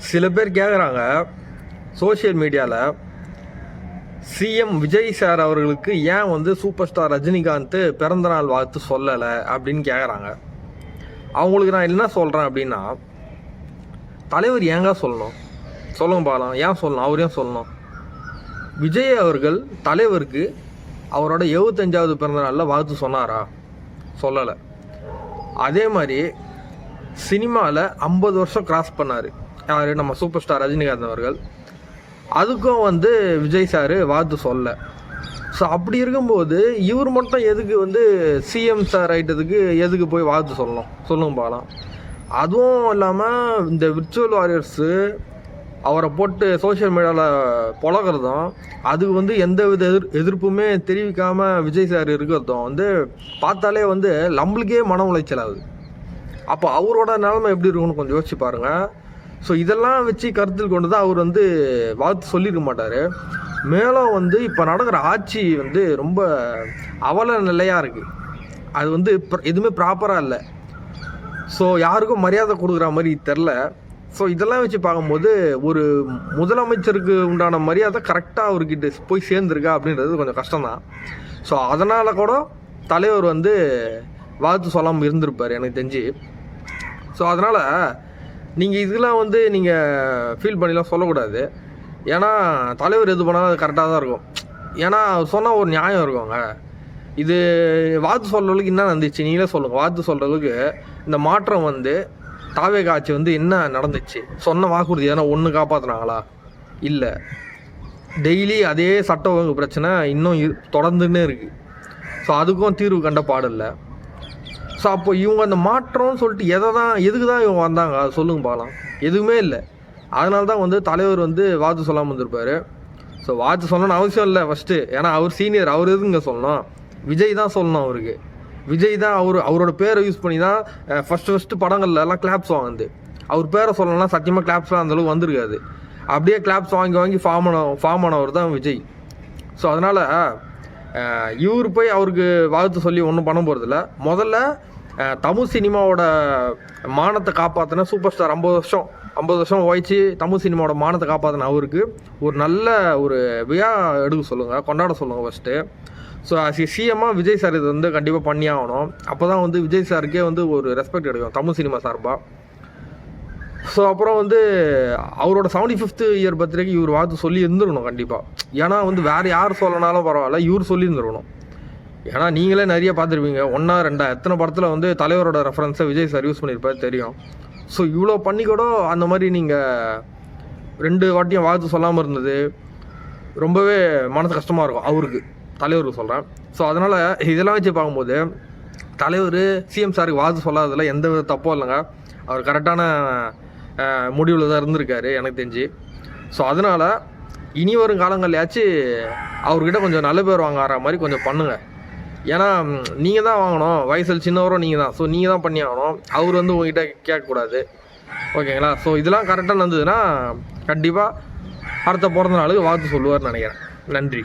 சில பேர் கேட்குறாங்க சோஷியல் மீடியாவில் சிஎம் விஜய் சார் அவர்களுக்கு ஏன் வந்து சூப்பர் ஸ்டார் ரஜினிகாந்த் பிறந்தநாள் வாழ்த்து சொல்லலை அப்படின்னு கேட்குறாங்க. அவங்களுக்கு நான் என்ன சொல்கிறேன் அப்படின்னா, தலைவர் ஏங்க சொல்லணும்? சொல்லுங்க பார்க்கலாம். ஏன் சொல்லணும்? அவர் ஏன் சொல்லணும்? விஜய் அவர்கள் தலைவருக்கு அவரோட 75வது பிறந்தநாளில் வாழ்த்து சொன்னாரா? சொல்லலை. அதே மாதிரி சினிமாவில் 50 வருஷம் கிராஸ் பண்ணார் யார்? நம்ம சூப்பர் ஸ்டார் ரஜினிகாந்த் அவர்கள். அதுக்கும் வந்து விஜய் சார் வாழ்த்து சொல்ல. ஸோ அப்படி இருக்கும்போது இவர் மட்டும் எதுக்கு வந்து சிஎம் சார் ஆகிட்டதுக்கு எதுக்கு போய் வாழ்த்து சொல்லணும்? சொல்லுங்க பார்க்கலாம். அதுவும் இல்லாமல் இந்த விர்ச்சுவல் வாரியர்ஸு அவரை போட்டு சோஷியல் மீடியாவில் புழகிறதும், அதுக்கு வந்து எந்த வித எதிர்ப்புமே தெரிவிக்காமல் விஜய் சார் இருக்கிறதும் வந்து பார்த்தாலே வந்து நம்மளுக்கே மன உளைச்சல் ஆகுது. அப்போ அவரோட நிலைமை எப்படி இருக்குன்னு கொஞ்சம் யோசிச்சு பாருங்கள். ஸோ இதெல்லாம் வச்சு கருத்தில் கொண்டு தான் அவர் வந்து வாழ்த்து சொல்லியிருக்க மாட்டார். மேலும் வந்து இப்போ நடக்கிற ஆட்சி வந்து ரொம்ப அவல நிலையாக இருக்குது. அது வந்து எதுவுமே ப்ராப்பராக இல்லை. ஸோ யாருக்கும் மரியாதை கொடுக்குற மாதிரி தெரில. ஸோ இதெல்லாம் வச்சு பார்க்கும்போது ஒரு முதலமைச்சருக்கு உண்டான மரியாதை கரெக்டாக அவர்கிட்ட போய் சேர்ந்துருக்கா அப்படின்றது கொஞ்சம் கஷ்டம்தான். ஸோ அதனால் கூட தலைவர் வந்து வாழ்த்து சொல்லாமல் இருந்திருப்பார் எனக்கு தெரிஞ்சு. ஸோ அதனால் நீங்கள் இதெல்லாம் வந்து நீங்கள் ஃபீல் பண்ணிலாம் சொல்லக்கூடாது. ஏன்னா தலைவர் எது பண்ணாலும் அது கரெக்டாக தான் இருக்கும். ஏன்னா அவர் சொன்னால் ஒரு நியாயம் இருக்குங்க. இது வாழ்த்து சொல்கிறவங்களுக்கு என்ன நடந்துச்சு நீங்களே சொல்லுங்கள். வாழ்த்து சொல்கிறதுக்கு இந்த மாற்றம் வந்து தாவே காட்சி வந்து என்ன நடந்துச்சு? சொன்ன வாக்குறுதி ஏன்னா ஒன்று காப்பாற்றினாங்களா? இல்லை. டெய்லி அதே சட்ட ஒழுங்கு பிரச்சனை இன்னும் தொடர்ந்துன்னே இருக்குது. ஸோ அதுக்கும் தீர்வு கண்ட பாடில்லை. ஸோ அப்போ இவங்க அந்த மாற்றம்னு சொல்லிட்டு எதுக்கு தான் இவங்க வந்தாங்க? அது சொல்லுங்க பார்க்கலாம். எதுவுமே இல்லை. அதனால தான் வந்து தலைவர் வந்து வாழ்த்து சொல்லாமல் வந்திருப்பார். ஸோ வாழ்த்து சொல்லணும்னு அவசியம் இல்லை ஃபஸ்ட்டு. ஏன்னா அவர் சீனியர். அவர் எதுங்க சொல்லணும்? விஜய் தான் சொல்லணும். அவருக்கு விஜய் தான் அவரோட பேரை யூஸ் பண்ணி தான் ஃபஸ்ட்டு படங்கள்லாம் கிளாப்ஸ் வாங்குது. அவர் பேரை சொல்லணும்னா சத்தியமாக கிளாப்ஸ்லாம் அந்தளவுக்கு வந்திருக்காது. அப்படியே கிளாப்ஸ் வாங்கி ஃபார்ம் ஆனவர் தான் விஜய். ஸோ அதனால் இவர் போய் அவருக்கு வாழ்த்து சொல்லி ஒன்றும் பண்ண போகிறதில்ல. முதல்ல தமிழ் சினிமாவோட மானத்தை காப்பாற்றின சூப்பர் ஸ்டார் 50 வருஷம் ஓய்ச்சி தமிழ் சினிமாவோட மானத்தை காப்பாற்றின அவருக்கு ஒரு நல்ல ஒரு விழா எடுக்க சொல்லுங்கள், கொண்டாட சொல்லுங்கள் ஃபஸ்ட்டு. ஸோ சிஎம்மாக விஜய் சார் இது வந்து கண்டிப்பாக பண்ணி ஆகணும். அப்போ தான் வந்து விஜய் சாருக்கே வந்து ஒரு ரெஸ்பெக்ட் எடுக்கும் தமிழ் சினிமா சார்பாக. ஸோ அப்புறம் வந்து அவரோட 75th இயர் பர்த்டேக்கு இவர் வாழ்த்து சொல்லி இருந்துருக்கணும் கண்டிப்பாக. ஏன்னா வந்து வேறு யார் சொல்லனாலும் பரவாயில்ல, இவர் சொல்லி இருந்துருக்கணும். ஏன்னா நீங்களே நிறைய பார்த்துருப்பீங்க, 1 2 எத்தனை படத்தில் வந்து தலைவரோட ரெஃபரன்ஸை விஜய் சார் யூஸ் பண்ணியிருப்பாரு தெரியும். ஸோ இவ்வளோ பண்ணி கூட அந்த மாதிரி நீங்கள் 2 வாட்டியும் வாழ்த்து சொல்லாமல் இருந்தது ரொம்பவே மனசு கஷ்டமாக இருக்கும் அவருக்கு, தலைவருக்கு சொல்கிறேன். ஸோ அதனால் இதெல்லாம் வச்சு பார்க்கும்போது தலைவர் சிஎம் சாருக்கு வாழ்த்து சொல்லாததில் எந்த வித தப்பும் இல்லைங்க. அவர் கரெக்டான முடிவில் தான் இருந்திருக்காரு எனக்கு தெரிஞ்சு. ஸோ அதனால் இனி வரும் காலங்கள்லையாச்சும் அவர்கிட்ட கொஞ்சம் நல்ல பேர் வாங்குற மாதிரி கொஞ்சம் பண்ணுங்கள். ஏன்னா நீங்கள் தான் வாங்கணும், வயசில் சின்னவரும் நீங்கள் தான். ஸோ நீங்கள் தான் பண்ணி ஆகணும். அவர் வந்து உங்ககிட்ட கேட்கக்கூடாது. ஓகேங்களா? ஸோ இதெல்லாம் கரெக்டாக நடந்ததுன்னா கண்டிப்பாக அடுத்த பிறந்த நாளுக்கு வாழ்த்து சொல்லுவார்னு நினைக்கிறேன். நன்றி.